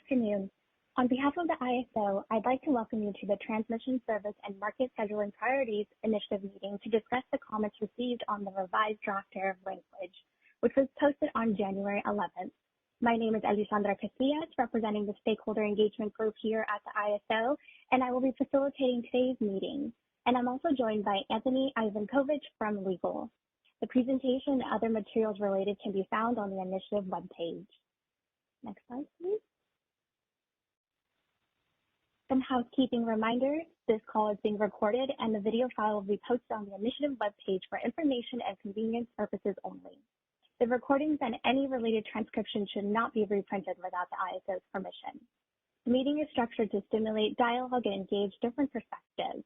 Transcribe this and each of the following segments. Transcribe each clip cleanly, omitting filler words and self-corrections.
afternoon. On behalf of the ISO, I'd like to welcome you to the Transmission Service and Market Scheduling Priorities Initiative meeting to discuss the comments received on the revised draft tariff language, which was posted on January 11th. My name is Alexandra Casillas, representing the stakeholder engagement group here at the ISO, and I will be facilitating today's meeting. And I'm also joined by Anthony Ivankovich from Legal. The presentation and other materials related can be found on the initiative webpage. Next slide, please. Some housekeeping reminders. This call is being recorded and the video file will be posted on the initiative webpage for information and convenience purposes only. The recordings and any related transcription should not be reprinted without the ISO's permission. The meeting is structured to stimulate dialogue and engage different perspectives.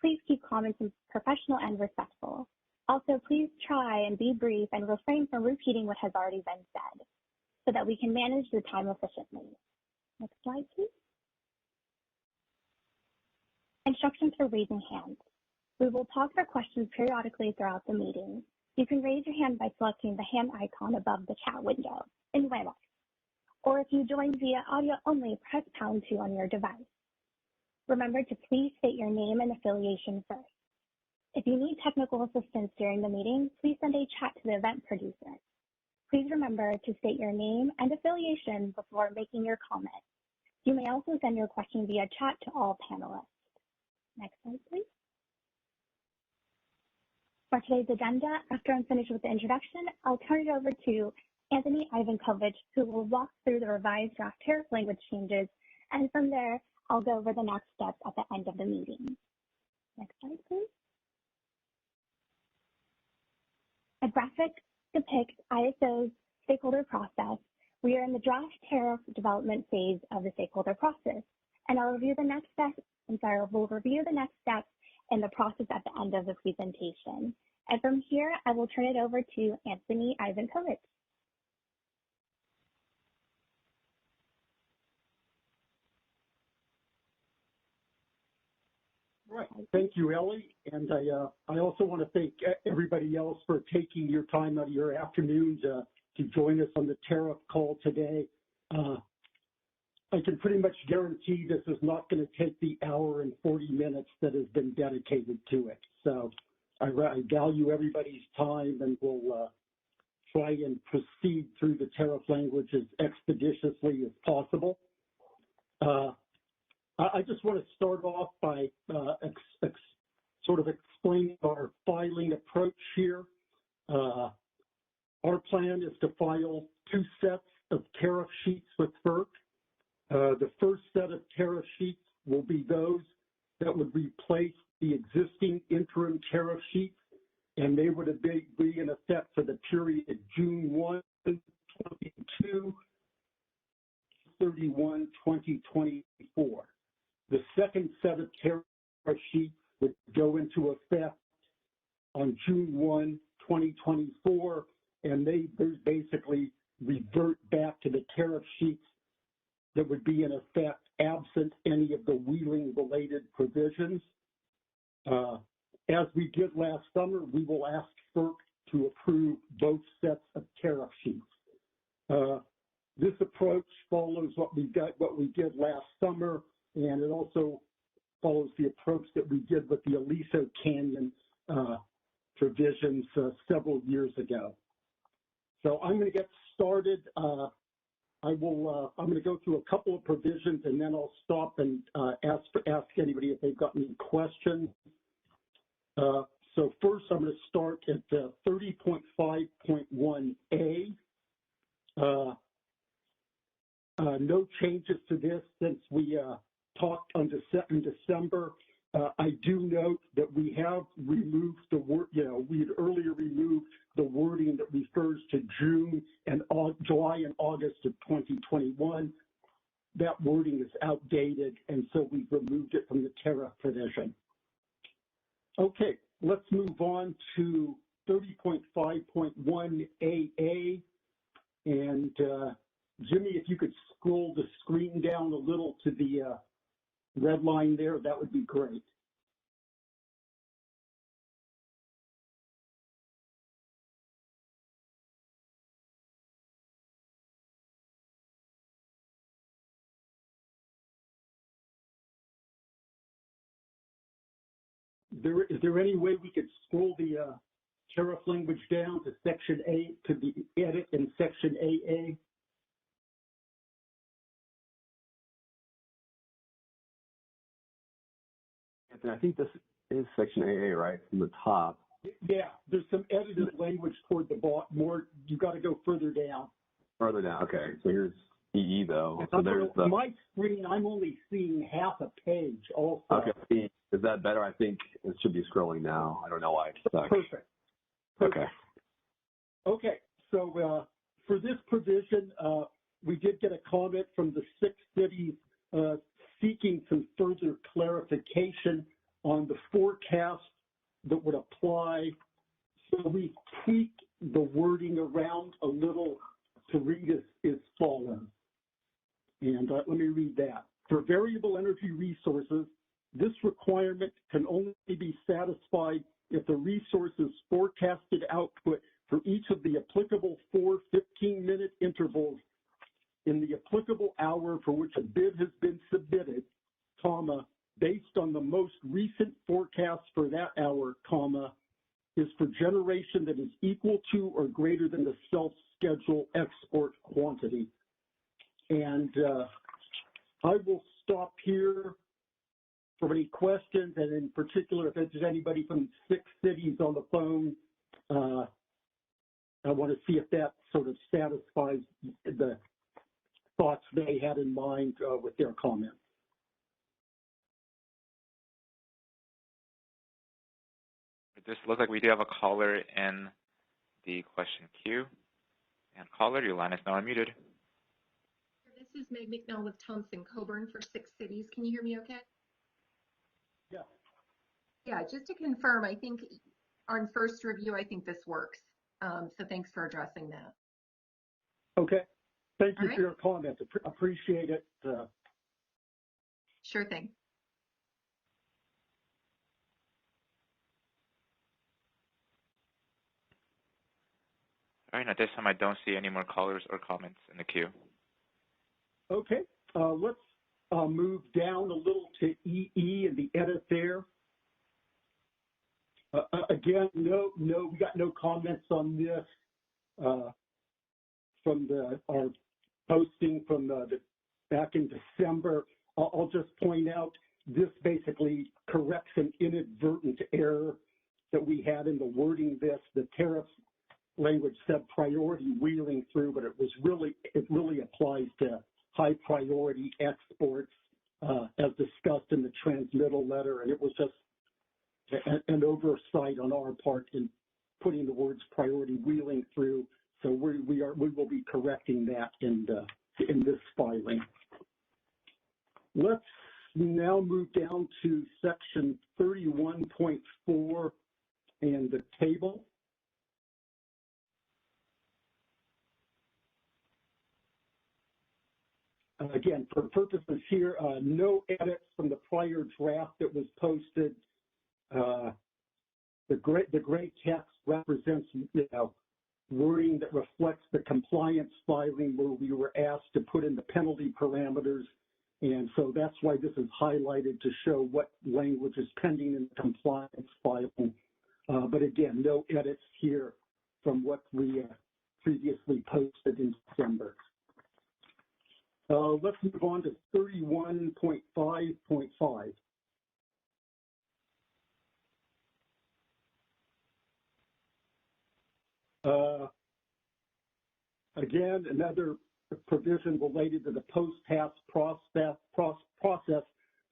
Please keep comments professional and respectful. Also, please try and be brief and refrain from repeating what has already been said so that we can manage the time efficiently. Next slide, please. Instructions for raising hands. We will pause for questions periodically throughout the meeting. You can raise your hand by selecting the hand icon above the chat window in WebEx. Or if you joined via audio only, press #2 on your device. Remember to please state your name and affiliation first. If you need technical assistance during the meeting, please send a chat to the event producer. Please remember to state your name and affiliation before making your comment. You may also send your question via chat to all panelists. Next slide, please. For today's agenda, after I'm finished with the introduction, I'll turn it over to Anthony Ivankovich, who will walk through the revised draft tariff language changes, and from there, I'll go over the next steps at the end of the meeting. Next slide, please. A graphic depicts ISO's stakeholder process. We are in the draft tariff development phase of the stakeholder process, and I'll review the next steps. We'll review the next steps in the process at the end of the presentation. And from here, I will turn it over to Anthony Ivankovich. Right. Thank you, Ellie. And I also want to thank everybody else for taking your time out of your afternoon to join us on the tariff call today. I can pretty much guarantee this is not going to take the hour and 40 minutes that has been dedicated to it. So I value everybody's time, and we'll try and proceed through the tariff language as expeditiously as possible. I just want to start off by sort of explaining our filing approach here. Our plan is to file 2 sets of tariff sheets with FERC. The first set of tariff sheets will be those that would replace the existing interim tariff sheets, and they would be in effect for the period June 1, 2022, 31, 2024. The second set of tariff sheets would go into effect on June 1, 2024, and they basically revert back to the tariff sheets that would be in effect absent any of the wheeling-related provisions. As we did last summer, we will ask FERC to approve both sets of tariff sheets. This approach follows what we did last summer, and it also follows the approach that we did with the Aliso Canyon provisions several years ago. So I'm going to get started. I'm going to go through a couple of provisions, and then I'll stop and ask anybody if they've got any questions. So first, I'm going to start at 30.5.1a. No changes to this since we talked in December. I do note that we have removed the word, we had earlier removed the wording that refers to June and July and August of 2021. That wording is outdated, and so we've removed it from the tariff provision. Okay, let's move on to 30.5.1AA. And Jimmy, if you could scroll the screen down a little to the red line there, that would be great. Is there any way we could scroll the tariff language down to Section A, to the edit in Section AA? Anthony, I think this is Section AA, right, from the top. Yeah, there's some edited language toward the bottom. More, you got to go further down. Further down, okay. So here's EE, though. So there's the... My screen, I'm only seeing half a page also. Okay, is that better? I think it should be scrolling now. I don't know why it's stuck. Perfect. Okay. Okay, so for this provision, we did get a comment from the 6 cities seeking some further clarification on the forecast that would apply. So we tweaked the wording around a little to read as follows. And let me read that. For variable energy resources, this requirement can only be satisfied if the resource's forecasted output for each of the applicable 4 15-minute intervals in the applicable hour for which a bid has been submitted, comma, based on the most recent forecast for that hour, comma, is for generation that is equal to or greater than the self-schedule export quantity. And I will stop here for any questions, and in particular, if there's anybody from 6 cities on the phone, I want to see if that sort of satisfies the thoughts they had in mind with their comments. It just looks like we do have a caller in the question queue. And caller, your line is now unmuted. This is Meg McNeil with Thompson Coburn for 6 cities. Can you hear me okay? Yeah. Yeah, just to confirm, I think on first review, I think this works. So thanks for addressing that. Okay. Thank you for your comments. Appreciate it. Sure thing. All right, at this time, I don't see any more callers or comments in the queue. Okay, let's move down a little to EE and the edit there. Again, we got no comments on this from our posting from back in December. I'll just point out this basically corrects an inadvertent error that we had in the wording this. The tariff language said priority wheeling through, but it really applies to high priority exports as discussed in the transmittal letter, and it was just an oversight on our part in putting the words priority wheeling through. So we will be correcting that in this filing. Let's now move down to section 31.4 and the table. Again, for purposes here, no edits from the prior draft that was posted. The gray text represents, wording that reflects the compliance filing where we were asked to put in the penalty parameters. And so that's why this is highlighted to show what language is pending in the compliance filing. But again, no edits here from what we previously posted in December. Let's move on to 31.5.5. Again, another provision related to the post-tax process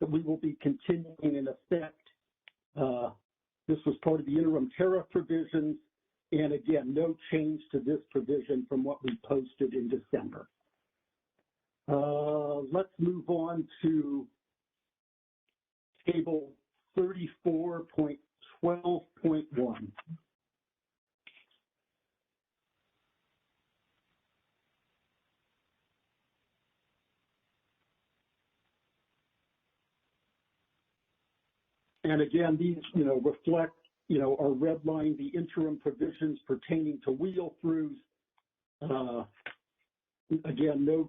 that we will be continuing in effect. This was part of the interim tariff provisions, and again, no change to this provision from what we posted in December. Let's move on to table 34.12.1. And again, these, reflect, are redlined the interim provisions pertaining to wheel-throughs. Again, no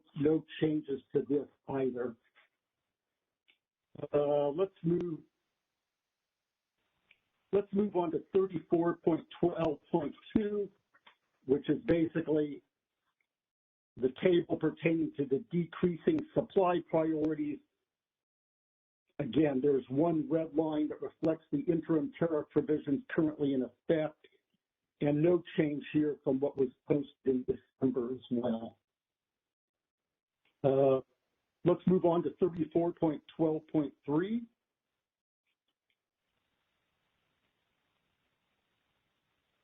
changes to this either. Let's move Let's move on to 34.12.2, which is basically the table pertaining to the decreasing supply priorities. Again, there's one red line that reflects the interim tariff provisions currently in effect, and no change here from what was posted in December as well. Let's move on to 34.12.3.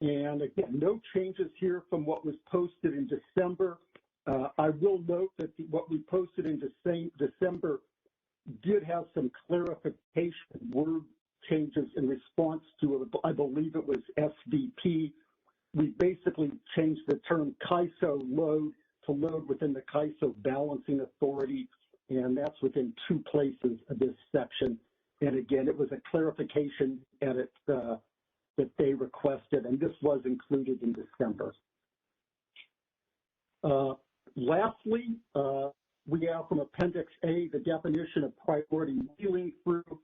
And again, no changes here from what was posted in December. I will note that what we posted in December did have some clarification word changes in response to, I believe it was SVP. We basically changed the term CAISO load to load within the CAISO balancing authority, and that's within 2 places of this section. And again, it was a clarification edit that they requested, and this was included in December. Lastly, we have from Appendix A the definition of priority wheeling through.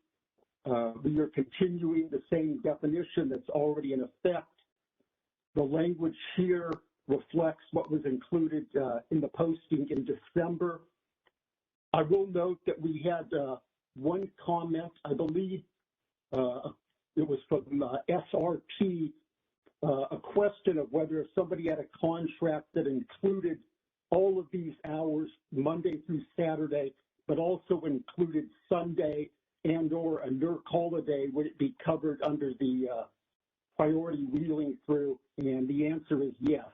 We are continuing the same definition that's already in effect. The language here reflects what was included in the posting in December. I will note that we had one comment, I believe it was from SRP, a question of whether somebody had a contract that included all of these hours, Monday through Saturday, but also included Sunday and or a NERC holiday, would it be covered under the priority wheeling through? And the answer is yes.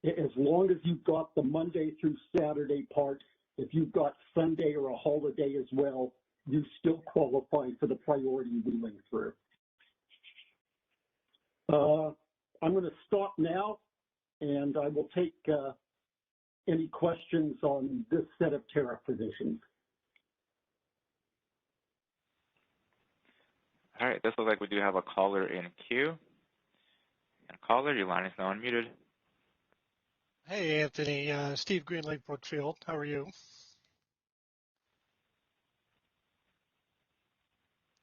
As long as you've got the Monday through Saturday part, if you've got Sunday or a holiday as well, you still qualify for the priority wheeling through. I'm going to stop now, and I will take any questions on this set of tariff provisions. All right, this looks like we do have a caller in queue. And caller, your line is now unmuted. Hey, Anthony. Steve Greenlake Brookfield. How are you?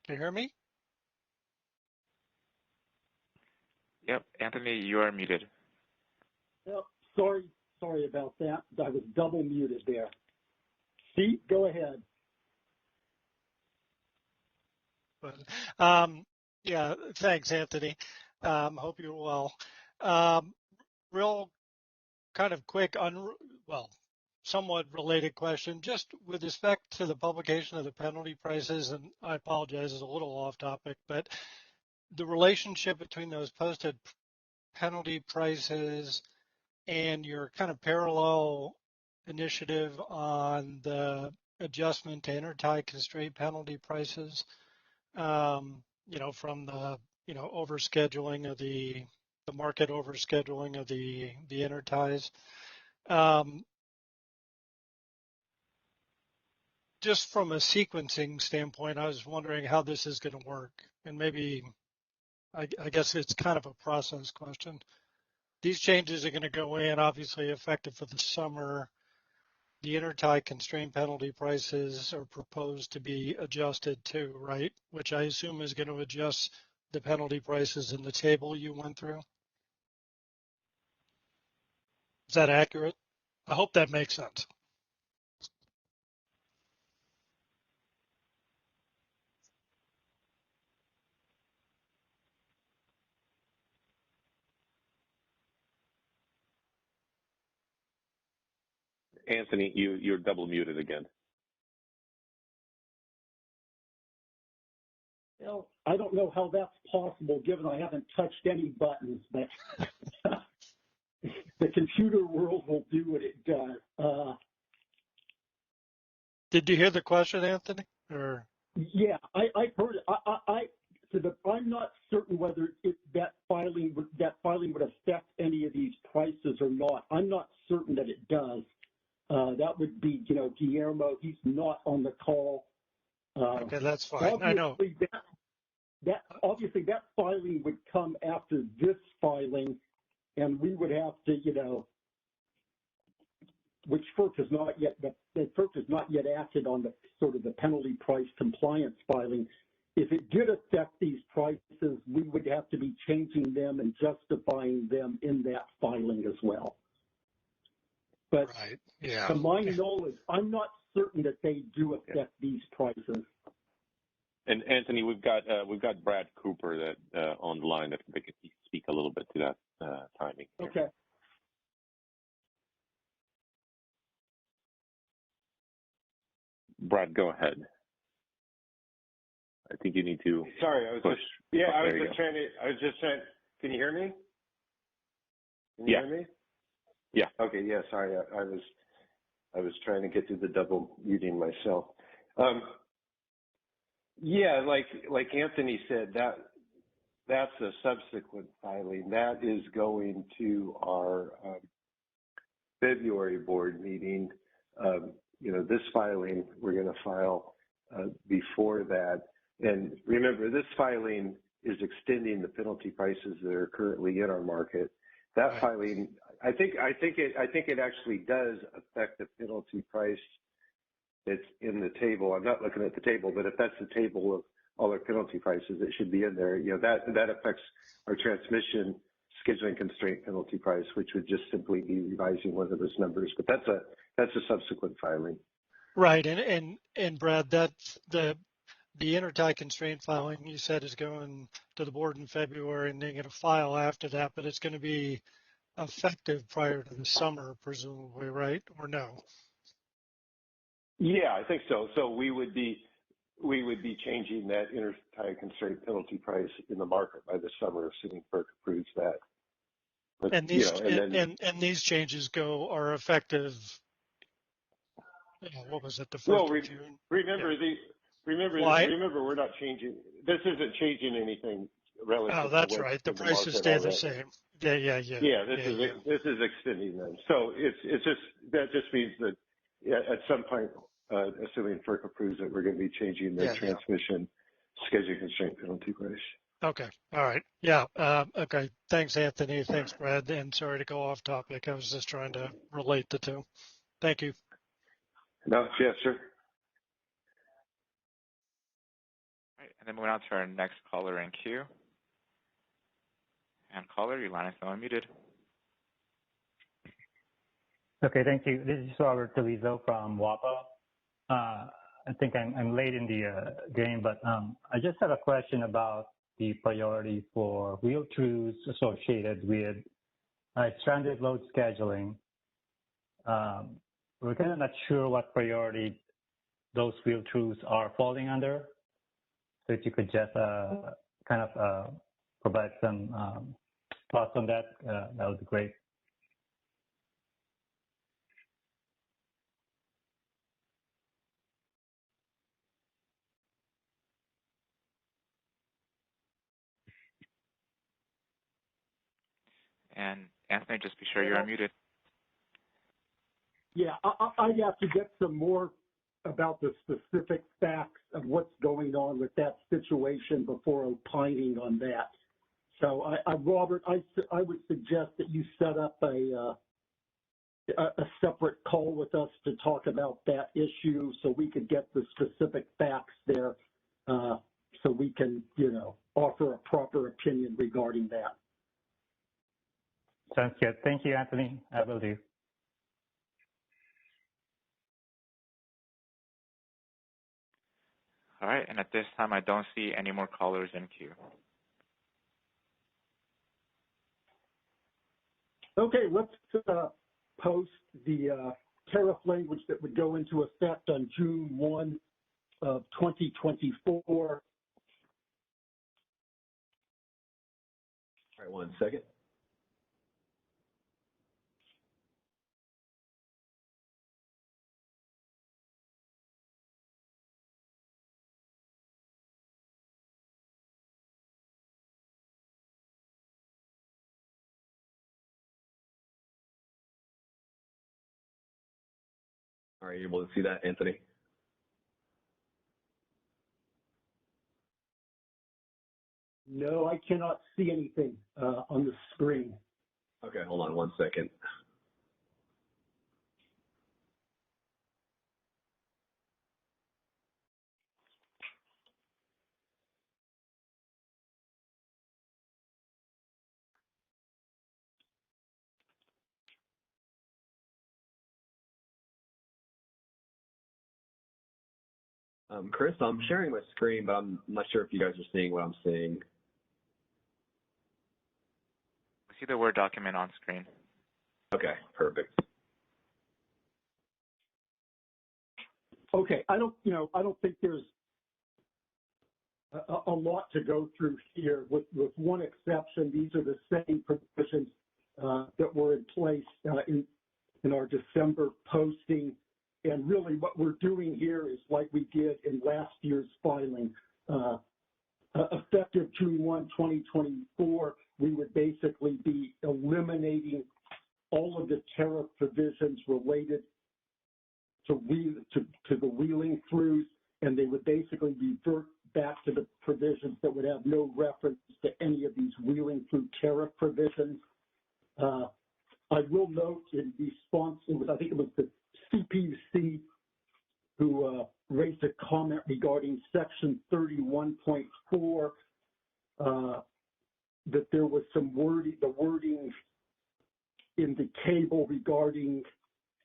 Can you hear me? Yep, Anthony, you are muted. Yep, sorry about that. I was double muted there. Steve, go ahead. Yeah, thanks, Anthony. Hope you're well. Real kind of quick, somewhat related question, just with respect to the publication of the penalty prices, and I apologize, it's a little off topic, but the relationship between those posted penalty prices and your kind of parallel initiative on the adjustment to intertie constraint penalty prices, from the, overscheduling of the market overscheduling of the interties. Just from a sequencing standpoint, I was wondering how this is going to work, and maybe I guess it's kind of a process question. These changes are going to go in, obviously effective for the summer. The intertie constraint penalty prices are proposed to be adjusted too, right? Which I assume is going to adjust the penalty prices in the table you went through. Is that accurate? I hope that makes sense. Anthony, you're double muted again. Well, I don't know how that's possible given I haven't touched any buttons, but the computer world will do what it does. Did you hear the question, Anthony? Or yeah, I heard it. I'm not certain whether that filing would affect any of these prices or not. I'm not certain that it does. That would be, Guillermo. He's not on the call. Okay, that's fine. I know. Obviously that filing would come after this filing, and we would have to, which FERC has not yet, FERC has not yet acted on the sort of the penalty price compliance filing, if it did affect these prices, we would have to be changing them and justifying them in that filing as well. But Right. Yeah. to my knowledge, I'm not certain that they do affect these prices. And Anthony, we've got Brad Cooper that on the line that could speak a little bit to that timing here. Okay. Brad, go ahead. I think you need to. Sorry, I was push. I was just trying. Can you hear me? Can you hear me? Yeah. Okay. Yeah. Sorry, I was trying to get through the double muting myself. Yeah, like Anthony said, that's a subsequent filing. That is going to our February board meeting. This filing we're going to file before that. And remember, this filing is extending the penalty prices that are currently in our market. That Right. filing, I think it actually does affect the penalty price that's in the table. I'm not looking at the table, but if that's the table of all our penalty prices, it should be in there. That affects our transmission scheduling constraint penalty price, which would just simply be revising one of those numbers. But that's a subsequent filing. Right. And Brad, that's the intertie constraint filing you said is going to the board in February, and they're going to file after that, but it's going to be effective prior to the summer, presumably, right? Or no? Yeah, I think so. So we would be changing that intertie constraint penalty price in the market by the summer, assuming FERC approves that. But, And these and these changes are effective. What was it? The first of June. Remember Yeah. remember we're not changing. This isn't changing anything relative. Oh, that's to what's right. The in prices market stay already. the same. Yeah. Yeah, this is extending them. So that just means that at some point, assuming FERC approves it, we're going to be changing the transmission schedule constraint penalty price. Okay. All right. Yeah. Okay. Thanks, Anthony. Thanks, Brad. And sorry to go off topic. I was just trying to relate the two. Thank you. No, yeah, sure. All right, and then moving on to our next caller in queue. And caller, your line is now unmuted. Okay, thank you. This is Robert Delizo from WAPA. I think I'm late in the game, but I just have a question about the priority for wheel truths associated with stranded load scheduling. We're kind of not sure what priority those wheel truths are falling under. So if you could just kind of provide some thoughts on that, that would be great. And Anthony, just be sure you're unmuted. Yeah, I'd have to get some more about the specific facts of what's going on with that situation before opining on that. So, Robert, I would suggest that you set up a separate call with us to talk about that issue so we could get the specific facts there so we can, offer a proper opinion regarding that. Sounds good. Thank you, Anthony. I will do. All right, and at this time, I don't see any more callers in queue. Okay, let's post the tariff language that would go into effect on June 1 of 2024. All right, 1 second. Are you able to see that, Anthony? No, I cannot see anything on the screen. Okay, hold on 1 second. Chris, I'm sharing my screen, but I'm not sure if you guys are seeing what I'm seeing. I see the Word document on screen. Okay, perfect. Okay, I don't think there's a lot to go through here, with one exception. These are the same provisions that were in place in our December posting. And really what we're doing here is like we did in last year's filing. Effective June 1, 2024, we would basically be eliminating all of the tariff provisions related to the wheeling throughs, and they would basically revert back to the provisions that would have no reference to any of these wheeling through tariff provisions. I will note in response, I think it was the CPUC who raised a comment regarding Section 31.4, that there was some wording in the table regarding,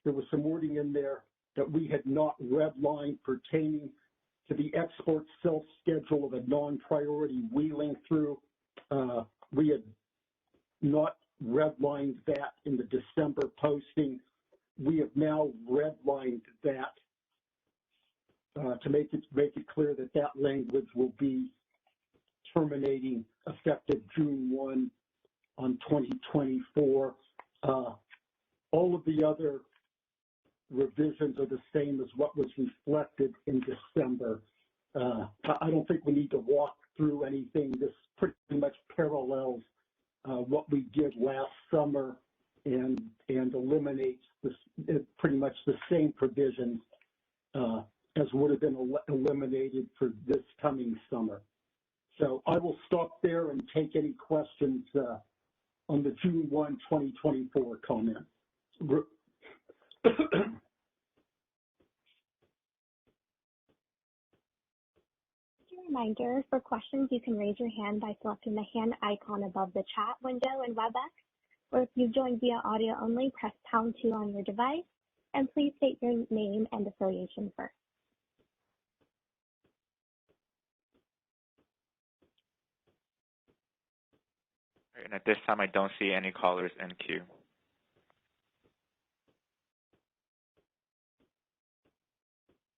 there was some wording in there that we had not redlined pertaining to the export self-schedule of a non-priority wheeling through. We had not redlined that in the December posting. We have now redlined that to make it clear that that language will be terminating effective June 1 on 2024. All of the other revisions are the same as what was reflected in December. I don't think we need to walk through anything. This pretty much parallels what we did last summer and eliminates pretty much the same provisions as would have been eliminated for this coming summer. So I will stop there and take any questions on the June 1, 2024 comment. Reminder, for questions, you can raise your hand by selecting the hand icon above the chat window in WebEx, or if you've joined via audio only, press pound 2 on your device, and please state your name and affiliation first. And at this time, I don't see any callers in queue.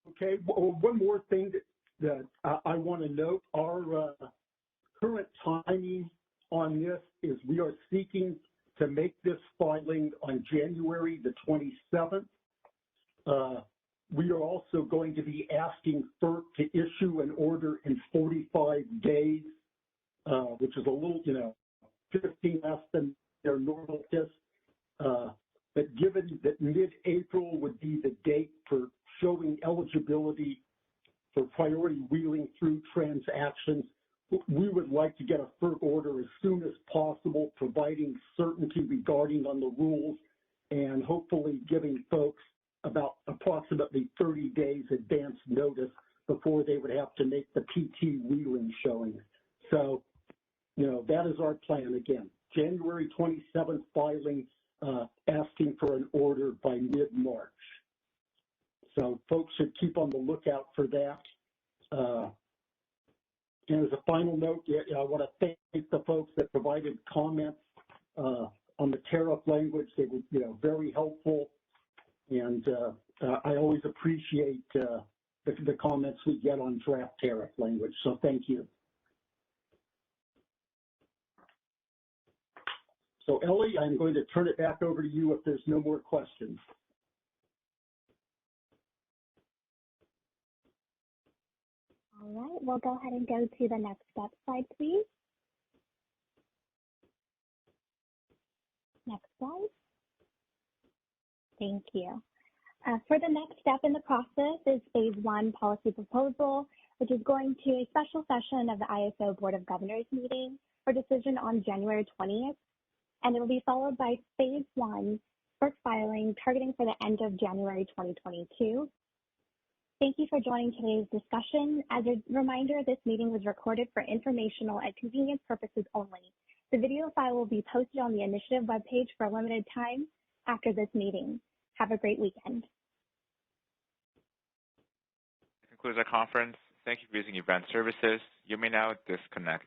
Okay, well, one more thing that I want to note, our current timing on this is we are seeking to make this filing on January the 27th. We are also going to be asking FERC to issue an order in 45 days, which is a little, 15 less than their normal test. But given that mid-April would be the date for showing eligibility for priority wheeling through transactions, we would like to get a FERC order as soon as possible, providing certainty regarding on the rules and hopefully giving folks about approximately 30 days advance notice before they would have to make the PT wheeling showing. So, that is our plan again. January 27th filing, asking for an order by mid-March. So folks should keep on the lookout for that. And as a final note, I want to thank the folks that provided comments on the tariff language. They were, very helpful. And I always appreciate the comments we get on draft tariff language. So thank you. So Ellie, I'm going to turn it back over to you if there's no more questions. All right, we'll go ahead and go to the next step slide, please. Next slide. Thank you. For the next step in the process is phase 1 policy proposal, which is going to a special session of the ISO Board of Governors meeting for decision on January 20th. And it will be followed by phase 1 FERC filing targeting for the end of January 2022. Thank you for joining today's discussion. As a reminder, this meeting was recorded for informational and convenience purposes only. The video file will be posted on the initiative webpage for a limited time after this meeting. Have a great weekend. concludes our conference. Thank you for using Event Services. You may now disconnect.